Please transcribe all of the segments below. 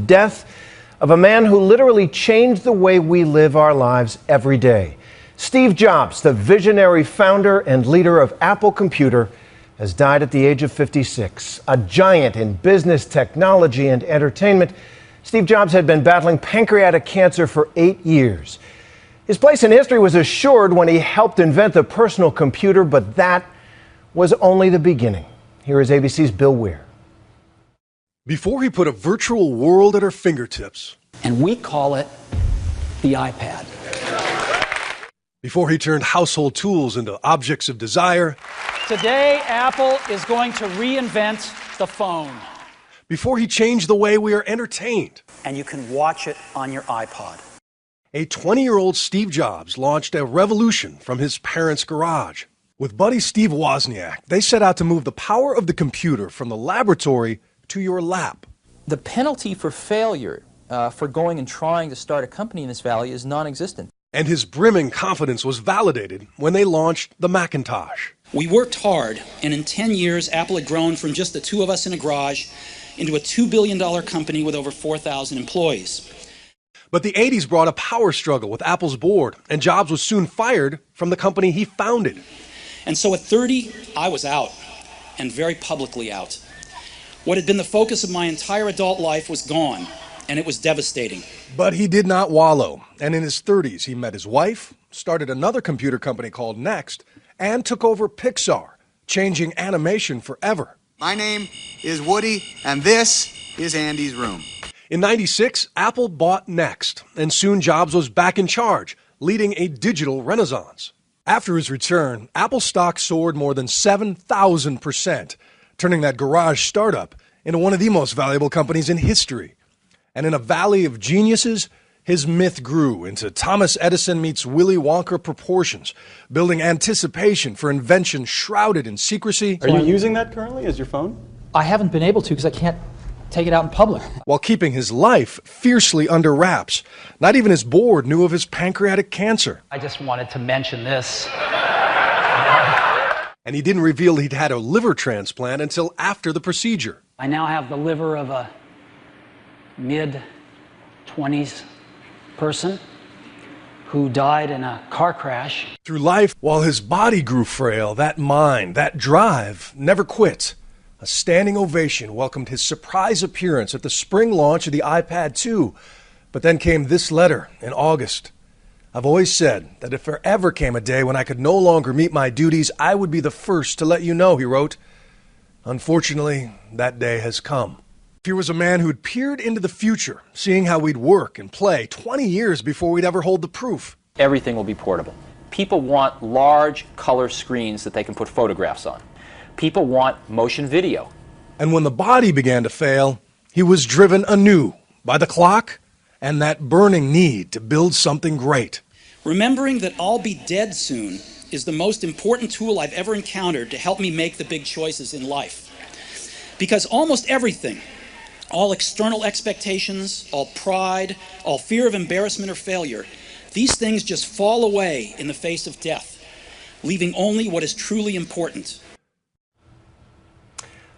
death of a man who literally changed the way we live our lives every day. Steve Jobs, the visionary founder and leader of Apple Computer, has died at the age of 56. A giant in business, technology, and entertainment, Steve Jobs had been battling pancreatic cancer for 8 years. His place in history was assured when he helped invent the personal computer, but that was only the beginning. Here is ABC's Bill Weir. Before he put a virtual world at our fingertips. And we call it the iPad. Before he turned household tools into objects of desire. Today, Apple is going to reinvent the phone. Before he changed the way we are entertained. And you can watch it on your iPod. A 20-year-old Steve Jobs launched a revolution from his parents' garage. With buddy Steve Wozniak, they set out to move the power of the computer from the laboratory to your lap. The penalty for failure for going and trying to start a company in this valley is non-existent. And his brimming confidence was validated when they launched the Macintosh. We worked hard, and in 10 years, Apple had grown from just the two of us in a garage into a $2 billion company with over 4,000 employees. But the 80s brought a power struggle with Apple's board, and Jobs was soon fired from the company he founded. And so at 30, I was out, and very publicly out. What had been the focus of my entire adult life was gone, and it was devastating. But he did not wallow, and in his 30s he met his wife, started another computer company called Next, and took over Pixar, changing animation forever. My name is Woody, and this is Andy's room. In '96, Apple bought Next, and soon Jobs was back in charge, leading a digital renaissance. After his return, Apple stock soared more than 7,000%, turning that garage startup into one of the most valuable companies in history. And in a valley of geniuses, his myth grew into Thomas Edison meets Willy Wonka proportions, building anticipation for invention shrouded in secrecy. Are you using that currently as your phone? I haven't been able to because I can't take it out in public. While keeping his life fiercely under wraps. Not even his board knew of his pancreatic cancer. I just wanted to mention this. And he didn't reveal he'd had a liver transplant until after the procedure. I now have the liver of a mid-20s person who died in a car crash. Through life, while his body grew frail, that mind, that drive, never quit. A standing ovation welcomed his surprise appearance at the spring launch of the iPad 2. But then came this letter in August. I've always said that if there ever came a day when I could no longer meet my duties, I would be the first to let you know, he wrote. Unfortunately, that day has come. Here was a man who'd peered into the future, seeing how we'd work and play 20 years before we'd ever hold the proof. Everything will be portable. People want large color screens that they can put photographs on. People want motion video. And when the body began to fail, he was driven anew by the clock and that burning need to build something great. Remembering that I'll be dead soon is the most important tool I've ever encountered to help me make the big choices in life. Because almost everything, all external expectations, all pride, all fear of embarrassment or failure, these things just fall away in the face of death, leaving only what is truly important.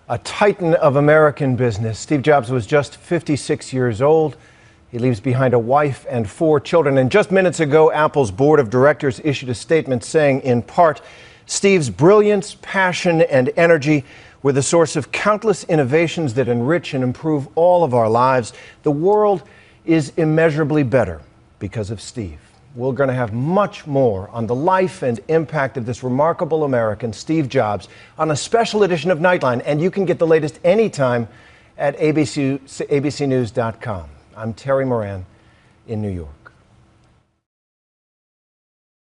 A titan of American business, Steve Jobs was just 56 years old. He leaves behind a wife and 4 children. And just minutes ago, Apple's board of directors issued a statement saying, in part, Steve's brilliance, passion, and energy were the source of countless innovations that enrich and improve all of our lives. The world is immeasurably better because of Steve. We're going to have much more on the life and impact of this remarkable American, Steve Jobs, on a special edition of Nightline. And you can get the latest anytime at abcnews.com. I'm Terry Moran in New York.